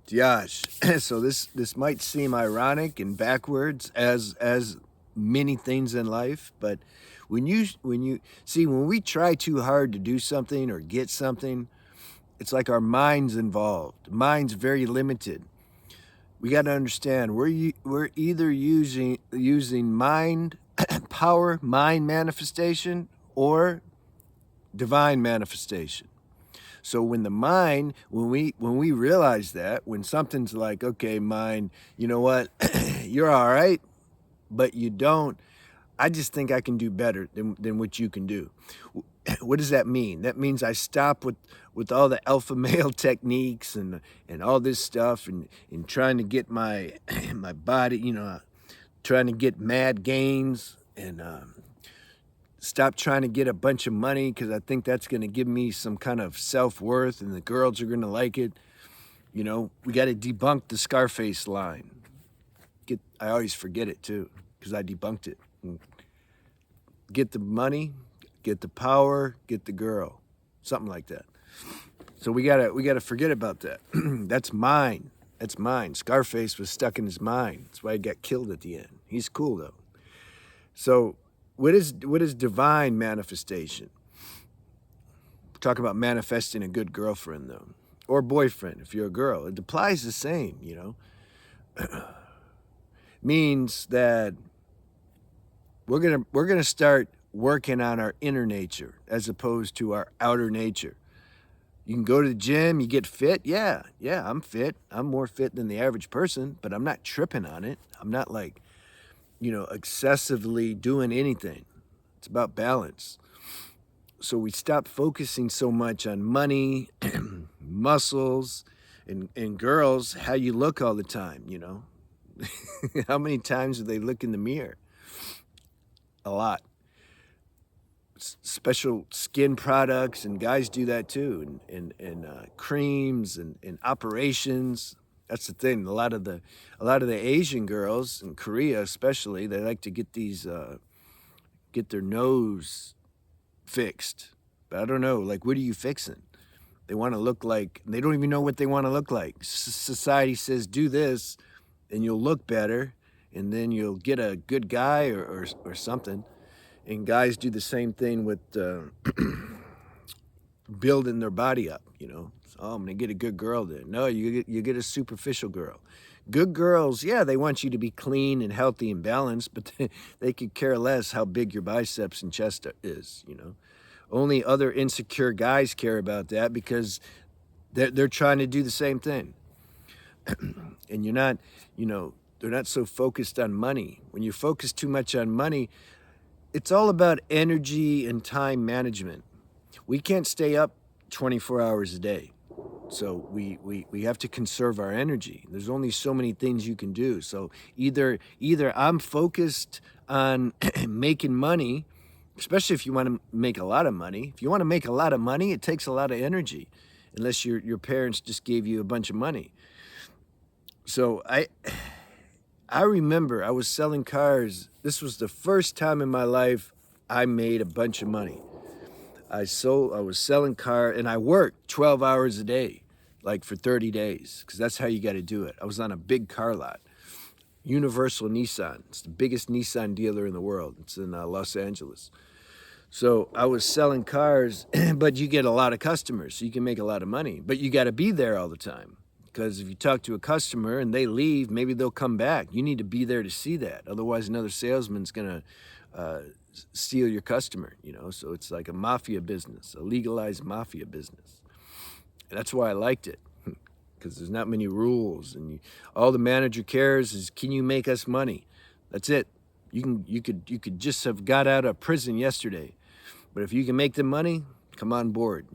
Josh, so this might seem ironic and backwards as many things in life, but when you see when we try too hard to do something or get something, it's like our mind's involved. Mind's very limited. We got to understand we're either using mind power, mind manifestation, or divine manifestation. So when the mind, when we realize that, when something's like, okay, mind, you know what, you're all right, but you don't. I just think I can do better than what you can do. What does that mean? That means I stop with all the alpha male techniques and all this stuff and trying to get my my body, trying to get mad gains and stop trying to get a bunch of money because I think that's going to give me some kind of self-worth and the girls are going to like it. We got to debunk the Scarface line. I always forget it too because I debunked it. Get the money, get the power, get the girl, something like that. So we gotta forget about that. That's mine. That's mine. Scarface was stuck in his mind. That's why he got killed at the end. He's cool though. So what is divine manifestation? We're talking about manifesting a good girlfriend though, or boyfriend if you're a girl. It applies the same. Means that we're gonna start working on our inner nature as opposed to our outer nature. You can go to the gym, you get fit. Yeah, I'm fit. I'm more fit than the average person, but I'm not tripping on it. I'm not like, excessively doing anything. It's about balance. So we stop focusing so much on money, muscles, and girls, how you look all the time. How many times do they look in the mirror? A lot. Special skin products, and guys do that too, and creams and operations. That's the thing. A lot of the Asian girls in Korea, especially, they like to get get their nose fixed. But I don't know. Like, what are you fixing? They want to look like. They don't even know what they want to look like. Society says do this, and you'll look better, and then you'll get a good guy or something. And guys do the same thing with building their body up. Oh, I'm gonna get a good girl then. No, you get a superficial girl. Good girls, yeah, they want you to be clean and healthy and balanced, but they could care less how big your biceps and chest is. Only other insecure guys care about that because they're trying to do the same thing. And you're not, they're not so focused on money. When you focus too much on money, it's all about energy and time management. We can't stay up 24 hours a day. So we have to conserve our energy. There's only so many things you can do. So either I'm focused on making money, especially if you want to make a lot of money. If you want to make a lot of money, it takes a lot of energy, unless your parents just gave you a bunch of money. So I remember I was selling cars. This was the first time in my life I made a bunch of money. I was selling car and I worked 12 hours a day, like for 30 days, because that's how you got to do it. I was on a big car lot, Universal Nissan. It's the biggest Nissan dealer in the world. It's in Los Angeles. So I was selling cars, but you get a lot of customers, so you can make a lot of money. But you got to be there all the time. Because if you talk to a customer and they leave, maybe they'll come back. You need to be there to see that. Otherwise, another salesman's going to steal your customer. So it's like a mafia business, a legalized mafia business. And that's why I liked it, because there's not many rules. And all the manager cares is, can you make us money? That's it. You could just have got out of prison yesterday. But if you can make them money, come on board.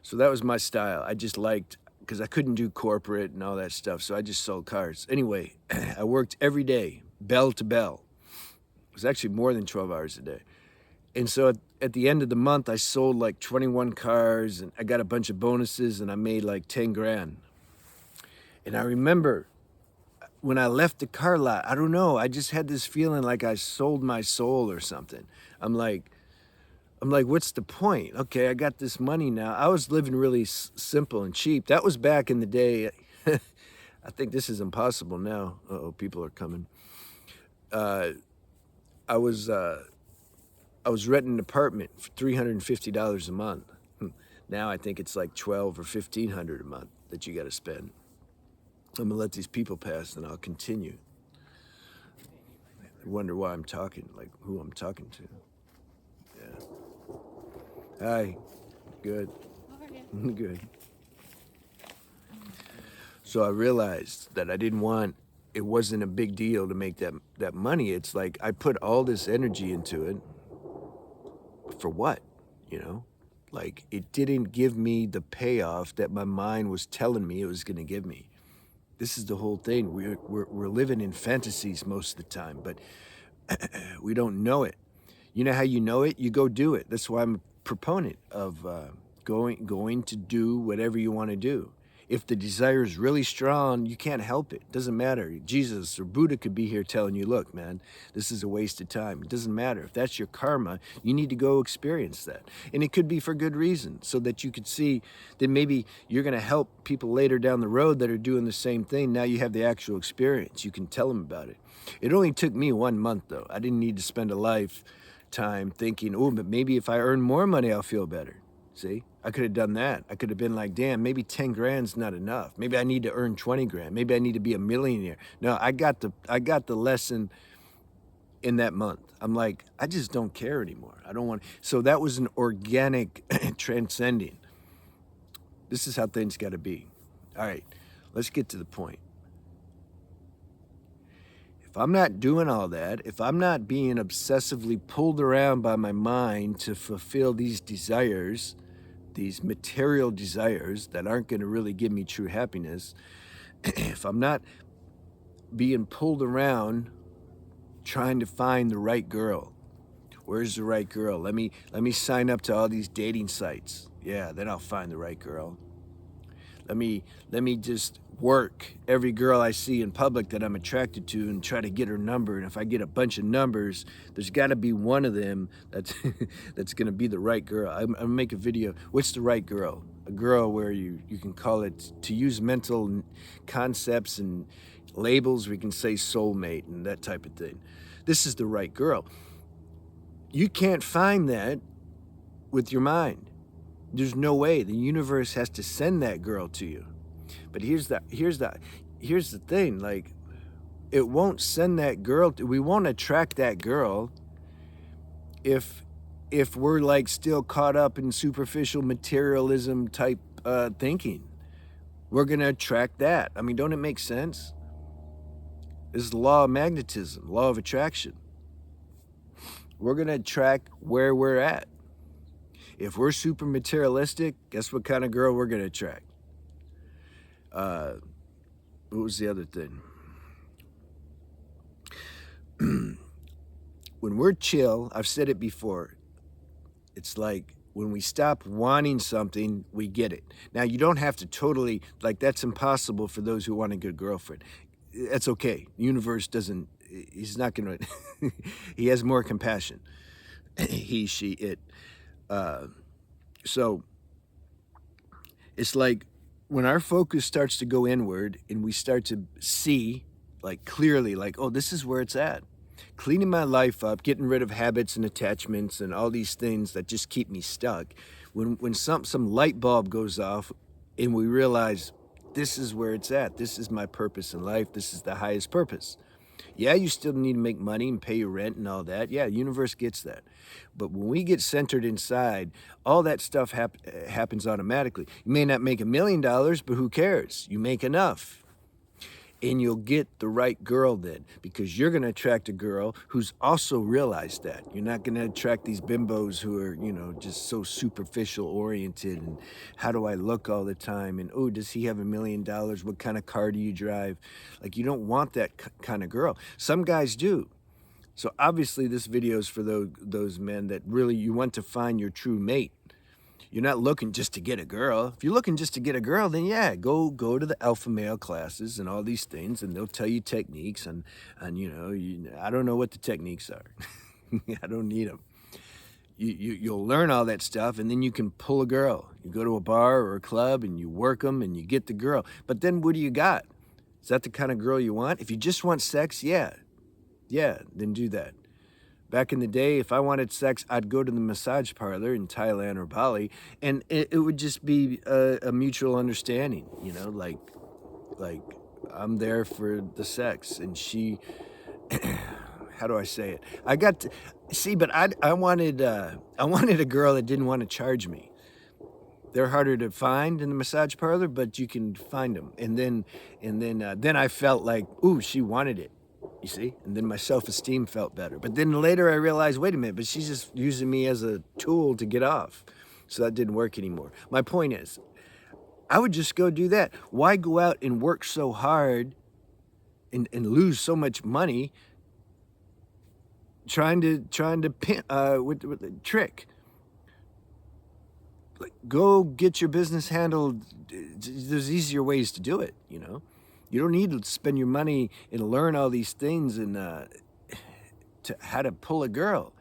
So that was my style. I just liked, because I couldn't do corporate and all that stuff, so I just sold cars. Anyway, I worked every day, bell to bell. It was actually more than 12 hours a day. And so at the end of the month, I sold like 21 cars, and I got a bunch of bonuses, and I made like 10 grand. And I remember when I left the car lot, I don't know, I just had this feeling like I sold my soul or something. I'm like, what's the point? Okay, I got this money now. I was living really simple and cheap. That was back in the day. I think this is impossible now. Uh-oh, people are coming. Uh, I was renting an apartment for $350 a month. Now I think it's like 12 or 1500 a month that you got to spend. I'm gonna let these people pass, and I'll continue. I wonder why I'm talking, like who I'm talking to. Yeah. Hi. Good. How are you? Good. So I realized that I didn't want. It wasn't a big deal to make that money. It's like I put all this energy into it. For what? You know? Like it didn't give me the payoff that my mind was telling me it was going to give me. This is the whole thing. We're living in fantasies most of the time, but we don't know it. You know how you know it? You go do it. That's why I'm a proponent of going to do whatever you want to do. If the desire is really strong, you can't help it. It doesn't matter. Jesus or Buddha could be here telling you, look, man, this is a waste of time. It doesn't matter. If that's your karma, you need to go experience that. And it could be for good reason, so that you could see that maybe you're going to help people later down the road that are doing the same thing. Now you have the actual experience. You can tell them about it. It only took me 1 month, though. I didn't need to spend a lifetime thinking, oh, but maybe if I earn more money, I'll feel better. See, I could have done that. I could have been like, damn, maybe 10 grand's not enough. Maybe I need to earn 20 grand. Maybe I need to be a millionaire. No, I got the lesson in that month. I'm like, I just don't care anymore. I don't want. So that was an organic transcending. This is how things got to be. All right, let's get to the point. If I'm not doing all that, if I'm not being obsessively pulled around by my mind to fulfill these desires, these material desires that aren't going to really give me true happiness, if I'm not being pulled around trying to find the right girl, where's the right girl? Let me sign up to all these dating sites. Yeah, then I'll find the right girl. Let me just work every girl I see in public that I'm attracted to and try to get her number. And if I get a bunch of numbers, there's got to be one of them that's that's going to be the right girl. I'm gonna make a video. What's the right girl? A girl where you can call it, to use mental concepts and labels, we can say soulmate and that type of thing. This is the right girl. You can't find that with your mind. There's no way. The universe has to send that girl to you. But here's the thing, like, it won't send that girl we won't attract that girl if we're like still caught up in superficial materialism type thinking. We're gonna attract that. I mean, don't it make sense? This is the law of magnetism, law of attraction. We're gonna attract where we're at. If we're super materialistic, guess what kind of girl we're gonna attract? What was the other thing? When we're chill, I've said it before, it's like when we stop wanting something, we get it. Now, you don't have to totally, like, that's impossible for those who want a good girlfriend. That's okay. The universe doesn't, he's not gonna, he has more compassion. He, she, it. So it's like when our focus starts to go inward and we start to see, like, clearly, like, oh, this is where it's at. Cleaning my life up, getting rid of habits and attachments and all these things that just keep me stuck. When some light bulb goes off and we realize this is where it's at. This is my purpose in life. This is the highest purpose. Yeah, you still need to make money and pay your rent and all that. Yeah, universe gets that. But when we get centered inside, all that stuff happens automatically. You may not make $1 million, but who cares? You make enough. And you'll get the right girl then, because you're going to attract a girl who's also realized that. You're not going to attract these bimbos who are, just so superficial oriented and how do I look all the time? And, oh, does he have $1 million? What kind of car do you drive? Like, you don't want that kind of girl. Some guys do. So obviously this video is for those men that really you want to find your true mate. You're not looking just to get a girl. If you're looking just to get a girl, then yeah, go to the alpha male classes and all these things, and they'll tell you techniques, and I don't know what the techniques are. I don't need them. You'll learn all that stuff, and then you can pull a girl. You go to a bar or a club and you work them and you get the girl. But then what do you got? Is that the kind of girl you want? If you just want sex, yeah, then do that. Back in the day, if I wanted sex, I'd go to the massage parlor in Thailand or Bali, and it would just be a mutual understanding, like I'm there for the sex, and she, how do I say it? I got to see, but I wanted a girl that didn't want to charge me. They're harder to find in the massage parlor, but you can find them. And then I felt like, ooh, she wanted it. You see? And then my self-esteem felt better. But then later I realized, wait a minute, but she's just using me as a tool to get off. So that didn't work anymore. My point is, I would just go do that. Why go out and work so hard and lose so much money trying to pin, with the trick? Like, go get your business handled. There's easier ways to do it, You don't need to spend your money and learn all these things and to how to pull a girl.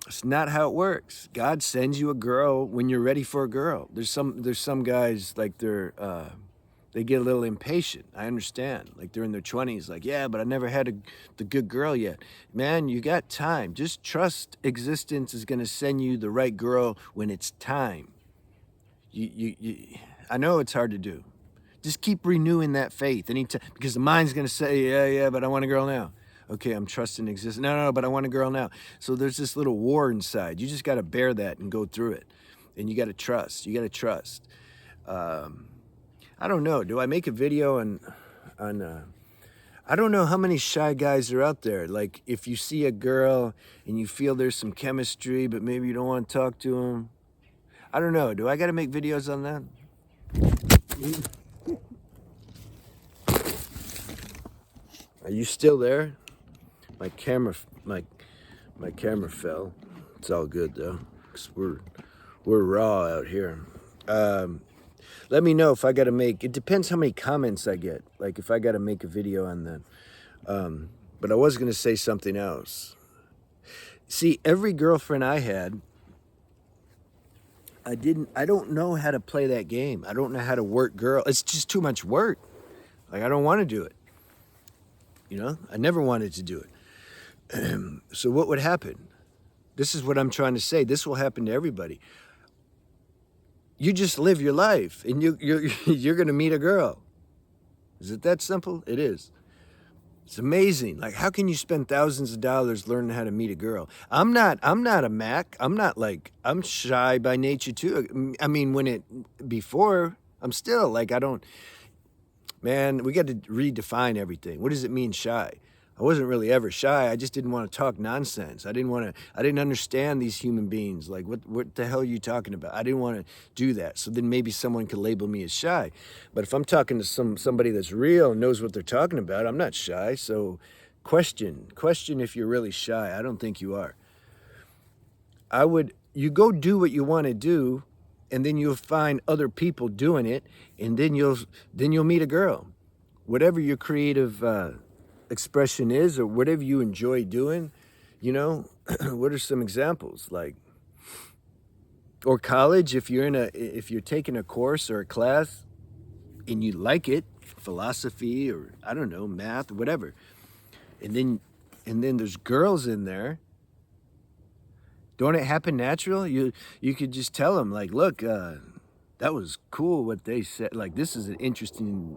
It's not how it works. God sends you a girl when you're ready for a girl. There's some guys like they get a little impatient. I understand. Like they're in their 20s, like, yeah, but I never had the good girl yet. Man, you got time. Just trust existence is gonna send you the right girl when it's time. I know it's hard to do. Just keep renewing that faith anytime, because the mind's gonna say, yeah, but I want a girl now. Okay, I'm trusting existence. No, but I want a girl now. So there's this little war inside. You just got to bear that and go through it. And you got to trust. You got to trust. I don't know. Do I make a video on I don't know how many shy guys are out there. Like if you see a girl and you feel there's some chemistry, but maybe you don't want to talk to them. I don't know. Do I got to make videos on that? Are you still there? My camera fell. It's all good though, 'cause we're raw out here. Let me know if I gotta make. It depends how many comments I get. Like if I gotta make a video on that. But I was gonna say something else. See, every girlfriend I had, I don't know how to play that game. I don't know how to work girl. It's just too much work. Like I don't want to do it. I never wanted to do it. So what would happen? This is what I'm trying to say. This will happen to everybody. You just live your life, and you're gonna meet a girl. Is it that simple? It is. It's amazing. Like, how can you spend thousands of dollars learning how to meet a girl? I'm not a Mac. I'm shy by nature too. I mean, before, I'm still like, man, we got to redefine everything. What does it mean shy? I wasn't really ever shy. I just didn't want to talk nonsense. I didn't understand these human beings. Like, what the hell are you talking about? I didn't want to do that. So then maybe someone could label me as shy. But if I'm talking to somebody that's real and knows what they're talking about, I'm not shy. So question if you're really shy. I don't think you are. You go do what you want to do, and then you'll find other people doing it, and then you'll meet a girl. Whatever your creative expression is, or whatever you enjoy doing, what are some examples? Like, or college, if you're taking a course or a class and you like it, philosophy or I don't know, math, whatever, and then there's girls in there. Don't it happen natural? You could just tell them, like, look, that was cool what they said. Like, this is an interesting,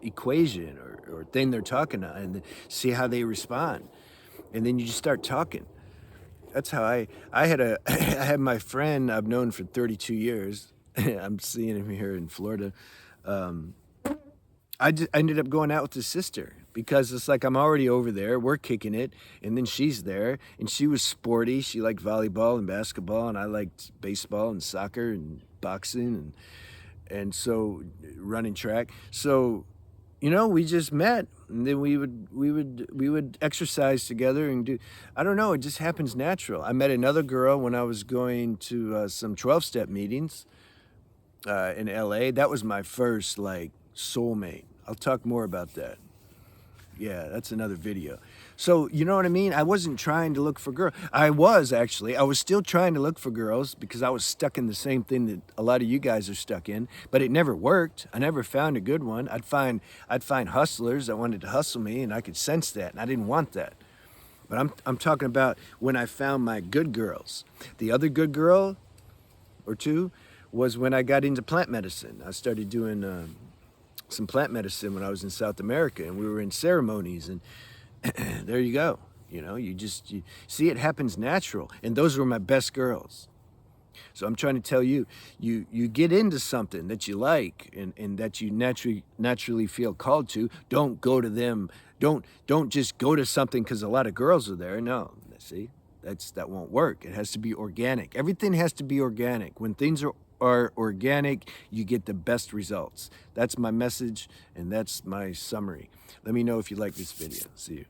equation or thing they're talking about, and see how they respond. And then you just start talking. That's how I had my friend I've known for 32 years. I'm seeing him here in Florida. I ended up going out with his sister because it's like I'm already over there. We're kicking it, and then she's there, and she was sporty. She liked volleyball and basketball, and I liked baseball and soccer and boxing and so running track. So, we just met, and then we would exercise together and do. I don't know. It just happens natural. I met another girl when I was going to some 12-step meetings in LA. That was my first soulmate. I'll talk more about that. Yeah, that's another video. So, you know what I mean? I wasn't trying to look for girls. I was actually. I was still trying to look for girls because I was stuck in the same thing that a lot of you guys are stuck in, but it never worked. I never found a good one. I'd find hustlers that wanted to hustle me, and I could sense that, and I didn't want that. But I'm talking about when I found my good girls. The other good girl or two was when I got into plant medicine. I started doing some plant medicine when I was in South America, and we were in ceremonies, and there you go. You know, you see it happens natural, and those were my best girls. So I'm trying to tell you, you get into something that you like and that you naturally feel called to. Don't go to them. Don't just go to something because a lot of girls are there. No, see, that won't work. It has to be organic. Everything has to be organic. When things are organic, you get the best results. That's my message, and that's my summary. Let me know if you like this video. See you.